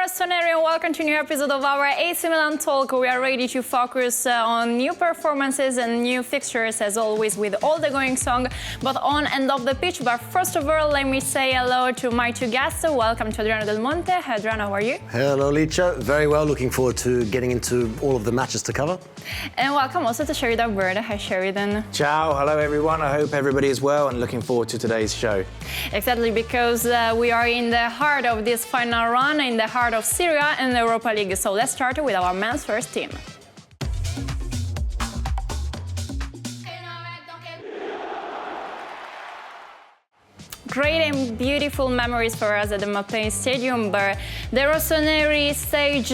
Rossoneri and welcome to a new episode of our AC Milan Talk. We are ready to focus on new performances and new fixtures, as always, with all the going song, both on and off the pitch. But first of all, let me say hello to my two guests. Welcome to Adriano Del Monte. Adriano, how are you? Hello, Licia. Very well. Looking forward to getting into all of the matches to cover. And welcome also to Sheridan Bird. Hi, Sheridan. Ciao. Hello, everyone. I hope everybody is well and looking forward to today's show. Exactly, because we are in the heart of this final run, in the heart of Serie A and the Europa League. So let's start with our men's first team. Great and beautiful memories for us at the Mapei Stadium, but the Rossoneri stage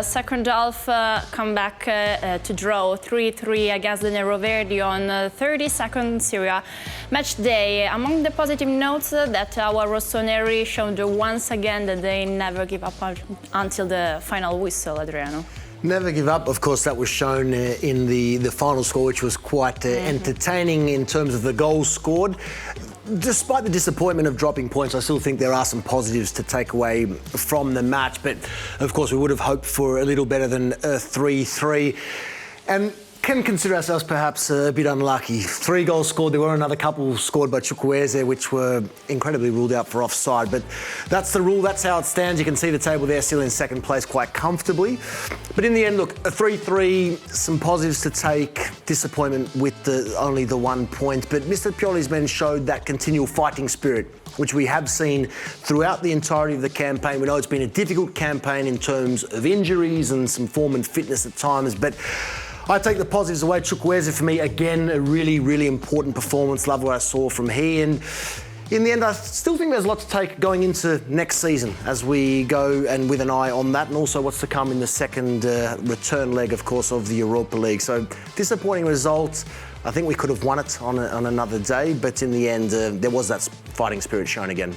second half come back to draw 3-3 against the Neroverdi on 32nd Serie A match day. Among the positive notes that our Rossoneri showed once again that they never give up until the final whistle, Adriano. Never give up. Of course, that was shown in the final score, which was quite entertaining in terms of the goals scored. Despite the disappointment of dropping points, I still think there are some positives to take away from the match. But, of course, we would have hoped for a little better than 3-3. And can consider ourselves perhaps a bit unlucky. 3 goals scored. There were another couple scored by Chukwueze, which were incredibly ruled out for offside. But that's the rule. That's how it stands. You can see the table there, still in second place quite comfortably. But in the end, look, a 3-3, some positives to take. Disappointment with only the 1 point. But Mr. Pioli's men showed that continual fighting spirit, which we have seen throughout the entirety of the campaign. We know it's been a difficult campaign in terms of injuries and some form and fitness at times. But I take the positives away. Chukwueze, for me, again, a really, really important performance. Love what I saw from he. And in the end, I still think there's a lot to take going into next season as we go and with an eye on that, and also what's to come in the second return leg, of course, of the Europa League. So disappointing result. I think we could have won it on another day, but in the end, there was that fighting spirit shown again.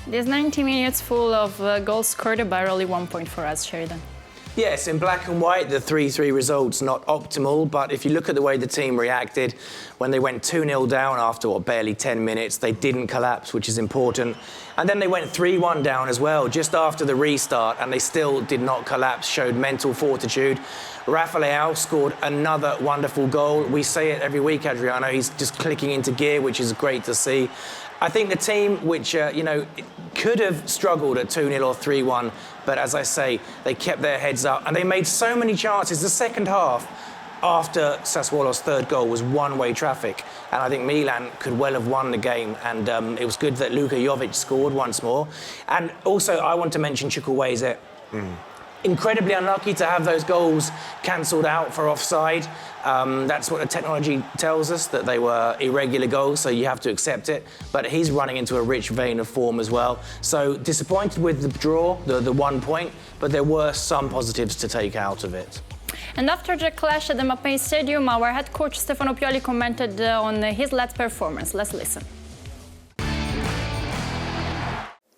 There's 90 minutes full of goals scored, but only 1 point for us, Sheridan. Yes, in black and white, the 3-3 result's not optimal, but if you look at the way the team reacted, when they went 2-0 down after, barely 10 minutes, they didn't collapse, which is important. And then they went 3-1 down as well, just after the restart, and they still did not collapse, showed mental fortitude. Rafael scored another wonderful goal. We say it every week, Adriano, he's just clicking into gear, which is great to see. I think the team, which, could have struggled at 2-0 or 3-1, but as I say, they kept their heads up and they made so many chances. The second half, after Sassuolo's third goal, was one-way traffic. And I think Milan could well have won the game. And it was good that Luka Jovic scored once more. And also, I want to mention Chukwueze. Incredibly unlucky to have those goals cancelled out for offside. That's what the technology tells us, that they were irregular goals, so you have to accept it. But he's running into a rich vein of form as well. So disappointed with the draw, the 1 point, but there were some positives to take out of it. And after the clash at the Mapei Stadium, our head coach Stefano Pioli commented on his last performance. Let's listen.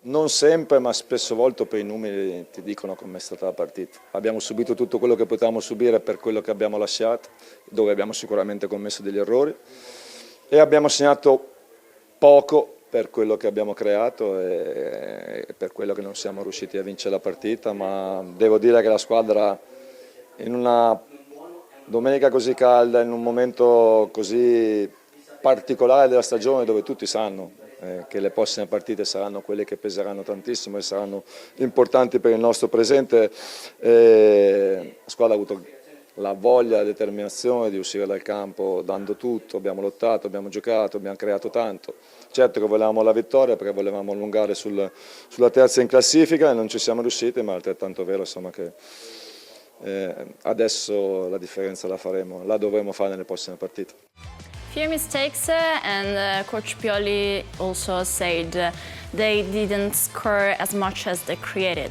Non sempre, ma spesso volte per i numeri ti dicono com'è stata la partita. Abbiamo subito tutto quello che potevamo subire per quello che abbiamo lasciato, dove abbiamo sicuramente commesso degli errori, e abbiamo segnato poco per quello che abbiamo creato e per quello che non siamo riusciti a vincere la partita, ma devo dire che la squadra in una domenica così calda, in un momento così particolare della stagione dove tutti sanno che le prossime partite saranno quelle che peseranno tantissimo e saranno importanti per il nostro presente. La squadra ha avuto la voglia, la determinazione di uscire dal campo dando tutto, abbiamo lottato, abbiamo giocato, abbiamo creato tanto. Certo che volevamo la vittoria perché volevamo allungare sulla terza in classifica e non ci siamo riusciti, ma è altrettanto vero insomma, che adesso la differenza la faremo, la dovremo fare nelle prossime partite. Few mistakes and Coach Pioli also said they didn't score as much as they created.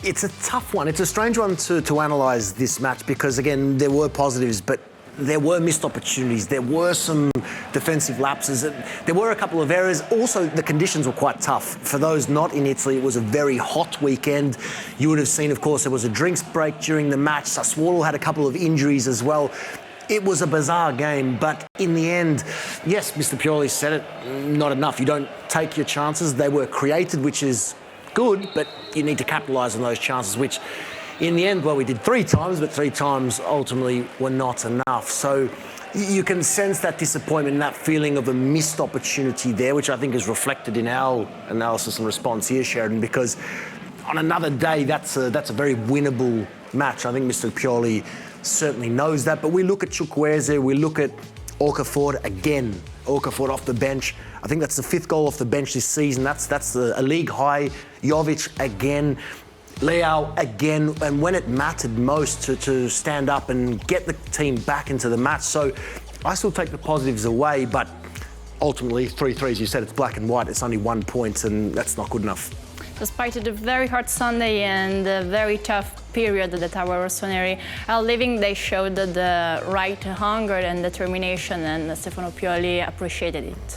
It's a tough one. It's a strange one to analyse this match because, again, there were positives, but there were missed opportunities. There were some defensive lapses. There were a couple of errors. Also, the conditions were quite tough. For those not in Italy, it was a very hot weekend. You would have seen, of course, there was a drinks break during the match. Sassuolo had a couple of injuries as well. It was a bizarre game, but in the end, yes, Mr. Pioli said it, not enough. You don't take your chances. They were created, which is good, but you need to capitalise on those chances, which in the end, well, we did 3 times, but 3 times ultimately were not enough. So you can sense that disappointment and that feeling of a missed opportunity there, which I think is reflected in our analysis and response here, Sheridan, because on another day, that's a very winnable match. I think Mr. Pioli certainly knows that. But we look at Chukwueze, we look at Okafor again. Okafor off the bench. I think that's the 5th goal off the bench this season. That's a league high. Jovic again. Leao again, and when it mattered most to stand up and get the team back into the match. So I still take the positives away, but ultimately 3-3, as you said, it's black and white. It's only 1 point, and that's not good enough. Despite the very hard Sunday and the very tough period that our rossoneri are living, they showed the right hunger and determination, and Stefano Pioli appreciated it.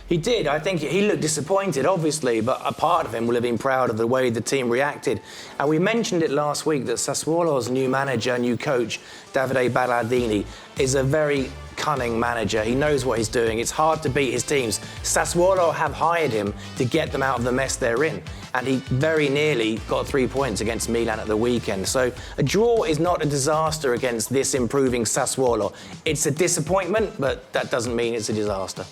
He did. I think he looked disappointed, obviously, but a part of him will have been proud of the way the team reacted. And we mentioned it last week that Sassuolo's new manager, new coach, Davide Ballardini, is a very cunning manager. He knows what he's doing. It's hard to beat his teams. Sassuolo have hired him to get them out of the mess they're in. And he very nearly got 3 points against Milan at the weekend. So a draw is not a disaster against this improving Sassuolo. It's a disappointment, but that doesn't mean it's a disaster.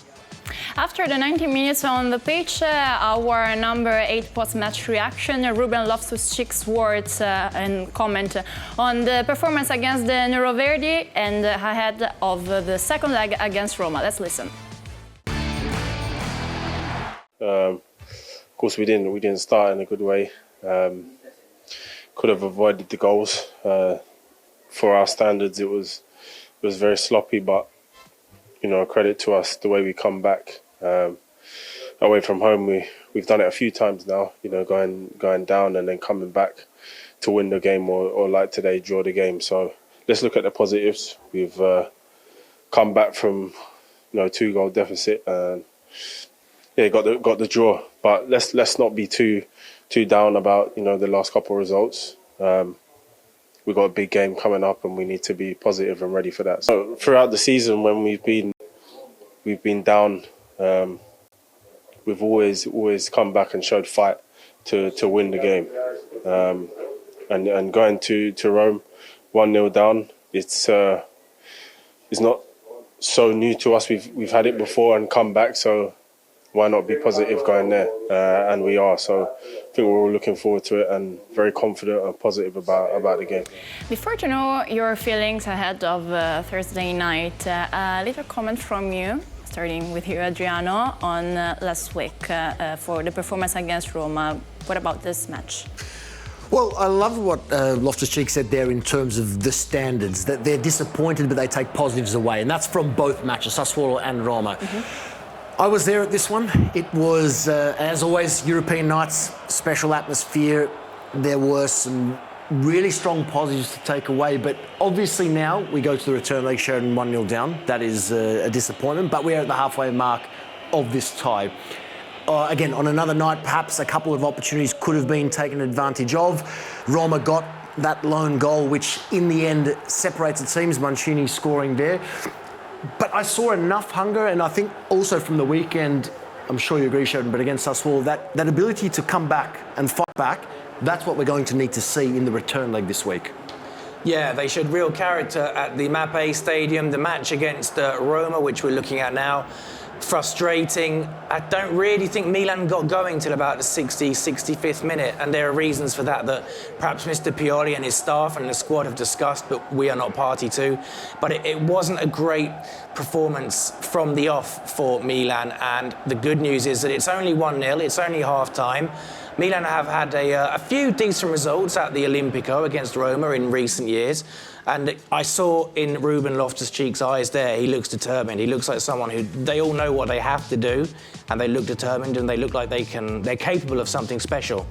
After the 90 minutes on the pitch, our number 8 post-match reaction, Ruben Loftus-Cheek's words and comment on the performance against the Nero-Verdi and ahead of the second leg against Roma. Let's listen. Of course, we didn't start in a good way. Could have avoided the goals. For our standards, it was very sloppy, but credit to us the way we come back away from home. We've done it a few times now. Going down and then coming back to win the game, or like today, draw the game. So let's look at the positives. We've come back from 2-goal deficit and got the draw. But let's not be too down about the last couple of results. We've got a big game coming up, and we need to be positive and ready for that. So throughout the season, when we've been down, we've always come back and showed fight to win the game. And going to Rome 1-0 down, it's not so new to us. We've had it before and come back, so why not be positive going there? And we are. So I think we're all looking forward to it and very confident and positive about the game. Before to know your feelings ahead of Thursday night, a little comment from you, starting with you, Adriano, on last week for the performance against Roma. What about this match? Well, I love what Loftus-Cheek said there in terms of the standards, that they're disappointed but they take positives away, and that's from both matches, Sassuolo and Roma. Mm-hmm. I was there at this one. It was, as always, European nights, special atmosphere. There were some really strong positives to take away, but obviously now we go to the return leg, Sheridan 1-0 down. That is a disappointment, but we're at the halfway mark of this tie. Again, on another night, perhaps a couple of opportunities could have been taken advantage of. Roma got that lone goal, which in the end separates the teams, Mancini scoring there. But I saw enough hunger, and I think also from the weekend, I'm sure you agree, Sheridan, but against Sassuolo, that ability to come back and fight back, that's what we're going to need to see in the return leg this week. Yeah, they showed real character at the Mappe Stadium. The match against Roma, which we're looking at now, frustrating. I don't really think Milan got going till about the 65th minute, and there are reasons for that perhaps Mr. Pioli and his staff and the squad have discussed, but we are not party to. But it wasn't a great performance from the off for Milan, and the good news is that it's only 1-0, it's only half-time. Milan have had a few decent results at the Olimpico against Roma in recent years. And I saw in Ruben Loftus-Cheek's eyes there, he looks determined. He looks like someone who, they all know what they have to do, and they look determined, and they look like they're capable of something special.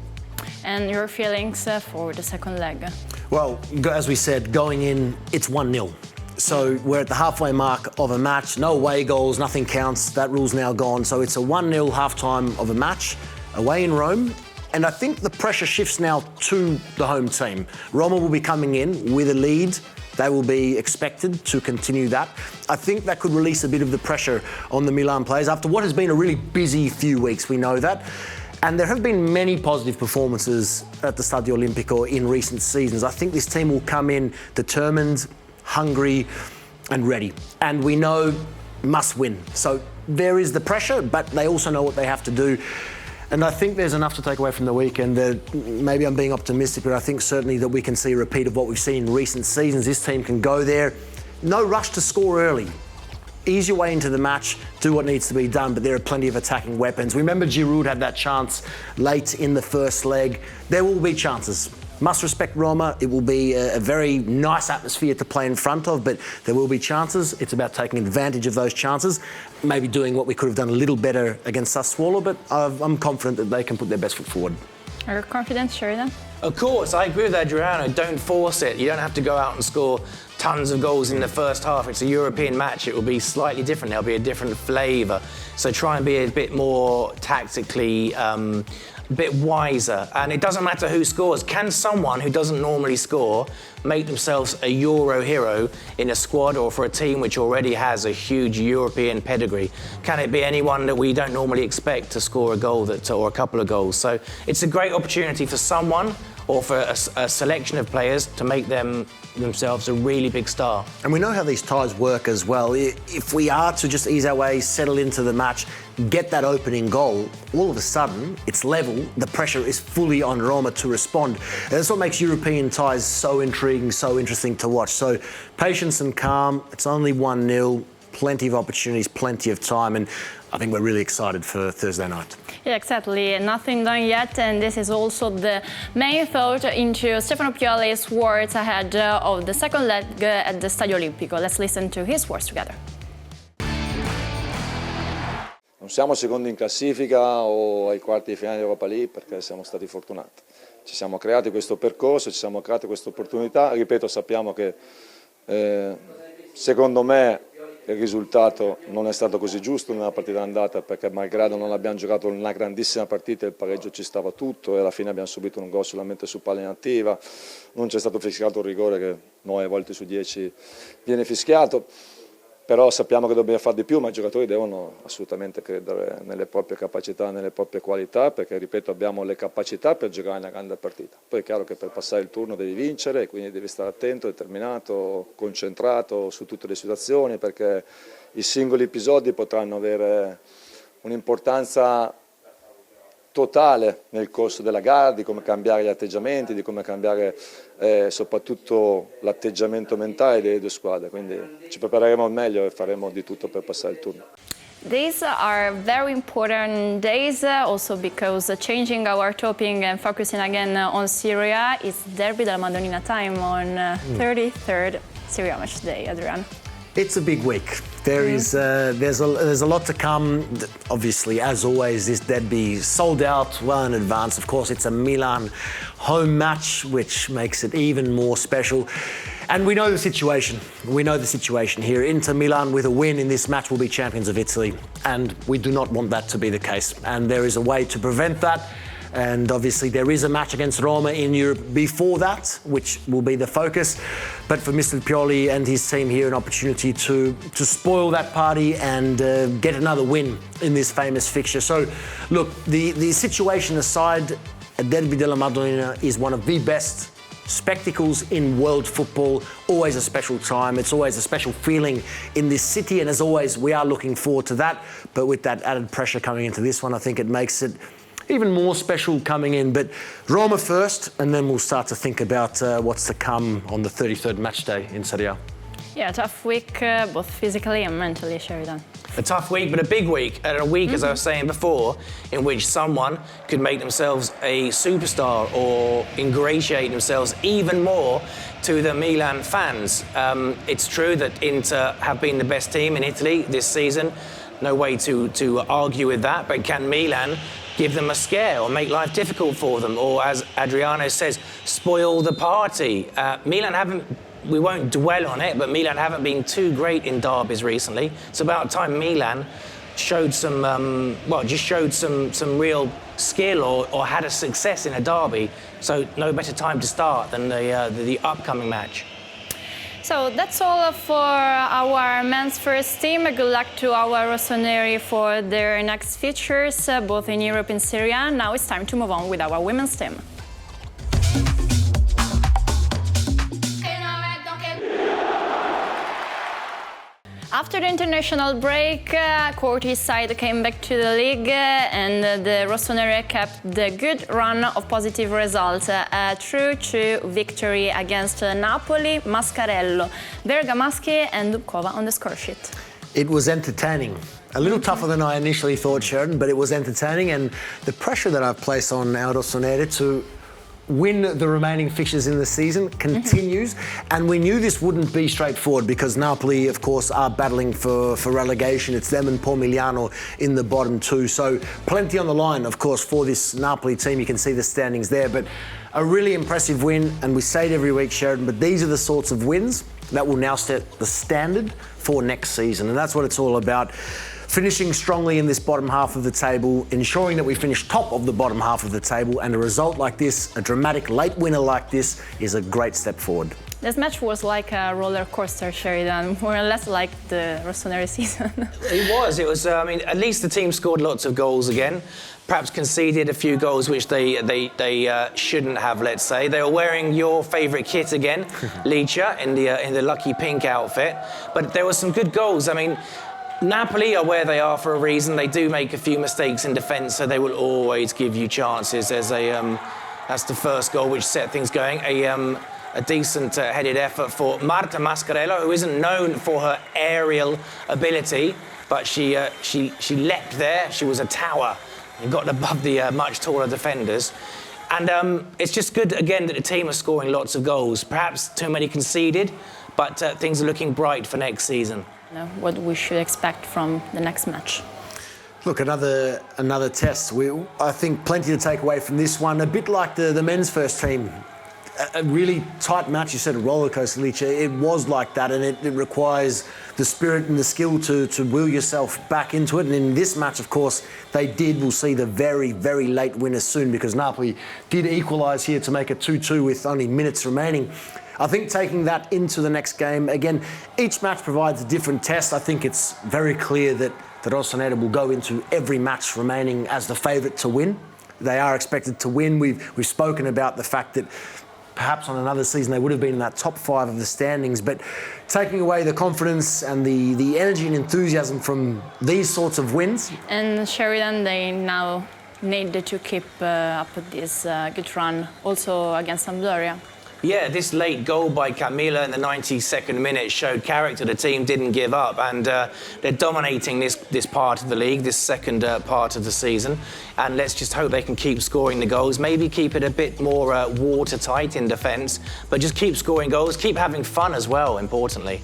And your feelings for the second leg? Well, as we said, going in, it's 1-0. So we're at the halfway mark of a match, no away goals, nothing counts, that rule's now gone. So it's a 1-0 half-time of a match, away in Rome. And I think the pressure shifts now to the home team. Roma will be coming in with a lead. They will be expected to continue that. I think that could release a bit of the pressure on the Milan players after what has been a really busy few weeks. We know that. And there have been many positive performances at the Stadio Olimpico in recent seasons. I think this team will come in determined, hungry, and ready. And we know must win. So there is the pressure, but they also know what they have to do. And I think there's enough to take away from the weekend. Maybe I'm being optimistic, but I think certainly that we can see a repeat of what we've seen in recent seasons. This team can go there. No rush to score early. Ease your way into the match, do what needs to be done, but there are plenty of attacking weapons. Remember Giroud had that chance late in the first leg. There will be chances. Must respect Roma. It will be a very nice atmosphere to play in front of, but there will be chances. It's about taking advantage of those chances, maybe doing what we could have done a little better against Sassuolo, but I'm confident that they can put their best foot forward. Are you confident, Sheridan? Of course, I agree with Adriano. Don't force it. You don't have to go out and score tons of goals in the first half. It's a European match. It will be slightly different. There'll be a different flavour. So try and be a bit more tactically, a bit wiser. And it doesn't matter who scores. Can someone who doesn't normally score make themselves a Euro hero in a squad or for a team which already has a huge European pedigree? Can it be anyone that we don't normally expect to score a goal or a couple of goals? So it's a great opportunity for someone or for a selection of players to make themselves a really big star. And we know how these ties work as well. If we are to just ease our way, settle into the match, get that opening goal, all of a sudden it's level, the pressure is fully on Roma to respond. And that's what makes European ties so intriguing, so interesting to watch. So patience and calm, it's only 1-0, plenty of opportunities, plenty of time, and I think we're really excited for Thursday night. Yeah, exactly. Nothing done yet, and this is also the main thought into Stefano Pioli's words ahead of the second leg at the Stadio Olimpico. Let's listen to his words together. Non siamo secondi in classifica o ai quarti di finale di Europa League perché siamo stati fortunati. Ci siamo creati questo percorso, ci siamo creati questa opportunità. Ripeto, sappiamo che secondo me il risultato non è stato così giusto nella partita d'andata perché malgrado non abbiamo giocato una grandissima partita il pareggio ci stava tutto e alla fine abbiamo subito un gol solamente su palla inattiva, non c'è stato fischiato un rigore che 9 volte su 10 viene fischiato, però sappiamo che dobbiamo fare di più, ma i giocatori devono assolutamente credere nelle proprie capacità, nelle proprie qualità, perché ripeto abbiamo le capacità per giocare una grande partita. Poi è chiaro che per passare il turno devi vincere e quindi devi stare attento, determinato, concentrato su tutte le situazioni, perché i singoli episodi potranno avere un'importanza totale nel corso della gara, di come cambiare gli atteggiamenti, di come cambiare soprattutto l'atteggiamento mentale delle due squadre, quindi ci prepareremo al meglio e faremo di tutto per passare il turno. These are very important days also because changing our topic and focusing again on Serie A is Derby della Madonnina time on 33rd Serie A match day, Adriano. It's a big week. There's a lot to come. Obviously, as always, this derby sold out well in advance. Of course, it's a Milan home match, which makes it even more special. And we know the situation. We know the situation here. Inter Milan, with a win in this match, will be champions of Italy. And we do not want that to be the case. And there is a way to prevent that. And obviously there is a match against Roma in Europe before that, which will be the focus. But for Mr. Pioli and his team here, an opportunity to spoil that party and get another win in this famous fixture. So, look, the situation aside, a Derby della Madonnina is one of the best spectacles in world football. Always a special time. It's always a special feeling in this city. And as always, we are looking forward to that. But with that added pressure coming into this one, I think it makes it even more special coming in. But Roma first, and then we'll start to think about what's to come on the 33rd match day in Serie A. Yeah, tough week, both physically and mentally, Sheridan. A tough week, but a big week. And a week, as I was saying before, in which someone could make themselves a superstar or ingratiate themselves even more to the Milan fans. It's true that Inter have been the best team in Italy this season. No way to argue with that. But can Milan give them a scare or make life difficult for them? Or, as Adriano says, spoil the party? Milan haven't... We won't dwell on it, but Milan haven't been too great in derbies recently. It's about time Milan showed some, just showed some real skill or had a success in a derby. So no better time to start than the upcoming match. So that's all for our men's first team. Good luck to our rossoneri for their next features, both in Europe and Serie A. Now it's time to move on with our women's team. After the international break, Corti's side came back to the league and the rossoneri kept the good run of positive results through to victory against Napoli, Mascarello, Bergamaschi and Dubkova on the score sheet. It was entertaining. A little tougher than I initially thought, Sheridan, but it was entertaining, and the pressure that I've placed on our rossoneri to win the remaining fixtures in the season continues, and we knew this wouldn't be straightforward because Napoli, of course, are battling for relegation. It's them and Milan in the bottom two, so plenty on the line, of course, for this Napoli team. You can see the standings there, but a really impressive win, and we say it every week, Sheridan, but these are the sorts of wins that will now set the standard for next season, and that's what it's all about. Finishing strongly in this bottom half of the table, ensuring that we finish top of the bottom half of the table, and a result like this, a dramatic late winner like this, is a great step forward. This match was like a roller coaster, Sheridan, more or less like the rossoneri season. It was. I mean, at least the team scored lots of goals again. Perhaps conceded a few goals which they shouldn't have. Let's say they were wearing your favourite kit again, Licia, in the lucky pink outfit. But there were some good goals. I mean, Napoli are where they are for a reason. They do make a few mistakes in defence, so they will always give you chances. There's that's the first goal which set things going. A decent headed effort for Marta Mascarello, who isn't known for her aerial ability, but she leapt there. She was a tower and got above the much taller defenders. And it's just good again that the team are scoring lots of goals. Perhaps too many conceded, but things are looking bright for next season. What we should expect from the next match. Look, another test. I think plenty to take away from this one. A bit like the men's first team. A really tight match. You said a roller coaster, Licia. It was like that, and it requires the spirit and the skill to will yourself back into it. And in this match, of course, they did. We'll see the very, very late winner soon because Napoli did equalise here to make it 2-2 with only minutes remaining. I think taking that into the next game, again, each match provides a different test. I think it's very clear that rossoneri will go into every match remaining as the favourite to win. They are expected to win. We've spoken about the fact that perhaps on another season they would have been in that top 5 of the standings, but taking away the confidence and the energy and enthusiasm from these sorts of wins. And Sheridan, they now need to keep up with this good run also against Sampdoria. Yeah, this late goal by Camilla in the 92nd minute showed character. The team didn't give up, and they're dominating this part of the league, this second part of the season. And let's just hope they can keep scoring the goals, maybe keep it a bit more watertight in defence, but just keep scoring goals, keep having fun as well, importantly.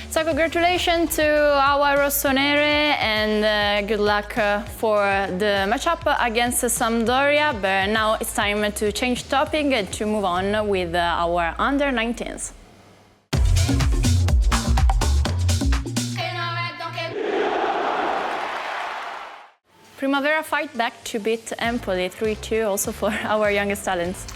So congratulations to our rossoneri and good luck for the matchup against Sampdoria. But now it's time to change topic and to move on with our under-19s. Primavera fight back to beat Empoli 3-2 also for our youngest talents.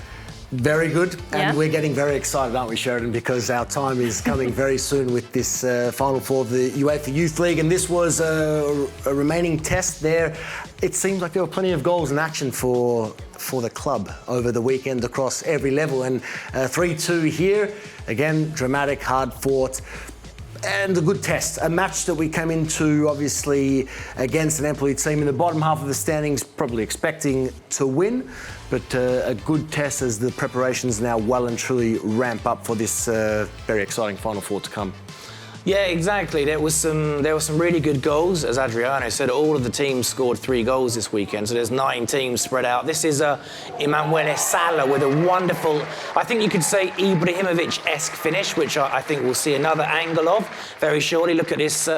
Very good, and yeah. We're getting very excited, aren't we, Sheridan, because our time is coming very soon with this Final Four of the UEFA Youth League, and this was a remaining test there. It seems like there were plenty of goals in action for the club over the weekend across every level, and 3-2 here. Again, dramatic, hard-fought, and a good test. A match that we came into, obviously, against an Empoli team in the bottom half of the standings, probably expecting to win, but a good test as the preparations now well and truly ramp up for this very exciting Final Four to come. Yeah, exactly. There were some really good goals. As Adriano said, all of the teams scored 3 goals this weekend, so there's 9 teams spread out. This is Emanuele Sala with a wonderful, I think you could say Ibrahimovic-esque finish, which I think we'll see another angle of very shortly. Look at this,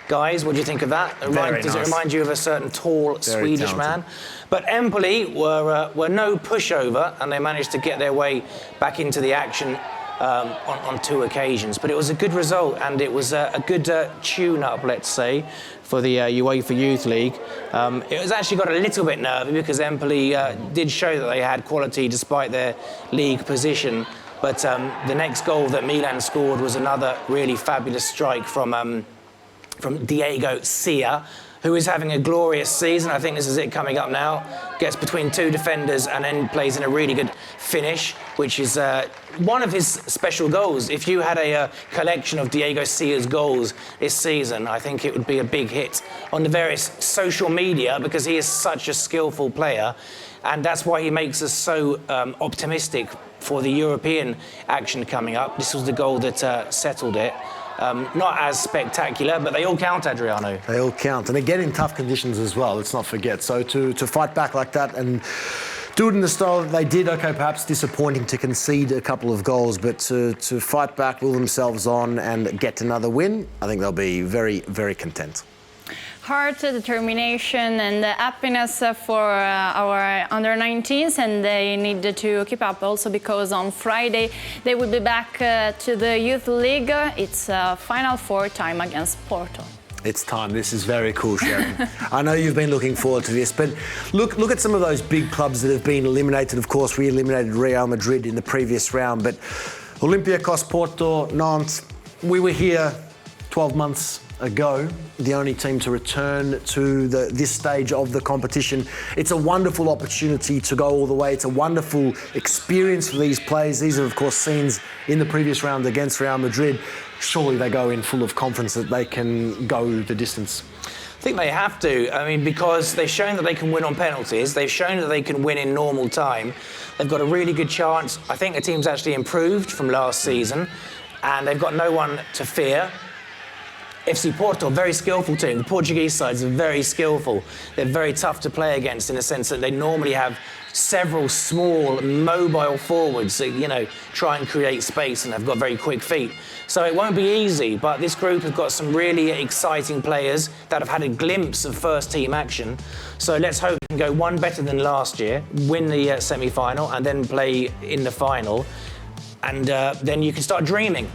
guys. What do you think of that? Does it remind you of a certain tall Swedish man? But Empoli were no pushover, and they managed to get their way back into the action on 2 occasions. But it was a good result, and it was a good tune-up, let's say, for the UEFA Youth League. It was actually got a little bit nervy because Empoli did show that they had quality despite their league position But the next goal that Milan scored was another really fabulous strike from Diego Sia, who is having a glorious season. I think this is it coming up now. Gets between two defenders and then plays in a really good finish, which is one of his special goals. If you had a collection of Diego Sia's goals this season, I think it would be a big hit on the various social media, because he is such a skillful player. And that's why he makes us so optimistic for the European action coming up. This was the goal that settled it. Not as spectacular, but they all count, Adriano. They all count. And again, in tough conditions as well, let's not forget. So to fight back like that and do it in the style that they did, okay, perhaps disappointing to concede a couple of goals, but to fight back, will themselves on and get another win, I think they'll be very, very content. Heart, determination and happiness for our under-19s, and they need to keep up also because on Friday they will be back to the Youth League. It's Final Four time against Porto. It's time. This is very cool, Sharon. I know you've been looking forward to this, but look at some of those big clubs that have been eliminated. Of course, we eliminated Real Madrid in the previous round, but Olympiacos, Porto, Nantes, we were here 12 months ago, the only team to return to this stage of the competition. It's a wonderful opportunity to go all the way. It's a wonderful experience for these players. These are, of course, scenes in the previous round against Real Madrid. Surely they go in full of confidence that they can go the distance. I think they have to. I mean, because they've shown that they can win on penalties. They've shown that they can win in normal time. They've got a really good chance. I think the team's actually improved from last season, and they've got no one to fear. FC Porto, very skillful team. The Portuguese sides are very skillful. They're very tough to play against in the sense that they normally have several small, mobile forwards that, you know, try and create space and have got very quick feet. So it won't be easy, but this group has got some really exciting players that have had a glimpse of first-team action. So let's hope we can go one better than last year, win the semi-final, and then play in the final. And then you can start dreaming.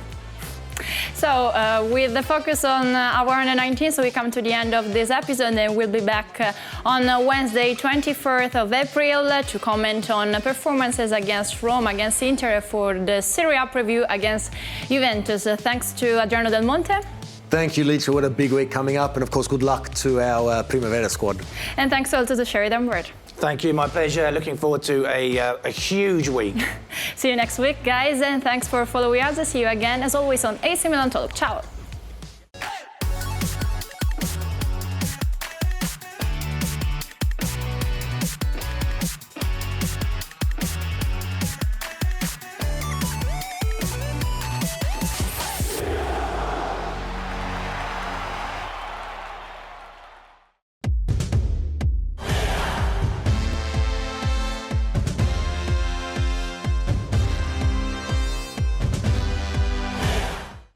So with the focus on our under-19, so we come to the end of this episode, and we'll be back on Wednesday, 24th of April, to comment on performances against Rome, against Inter, for the Serie A preview against Juventus. Thanks to Adriano Del Monte. Thank you, Licia. What a big week coming up. And of course, good luck to our Primavera squad. And thanks also to Sheridan Bird. Thank you, my pleasure. Looking forward to a huge week. See you next week, guys, and thanks for following us. See you again, as always, on AC Milan Talk. Ciao.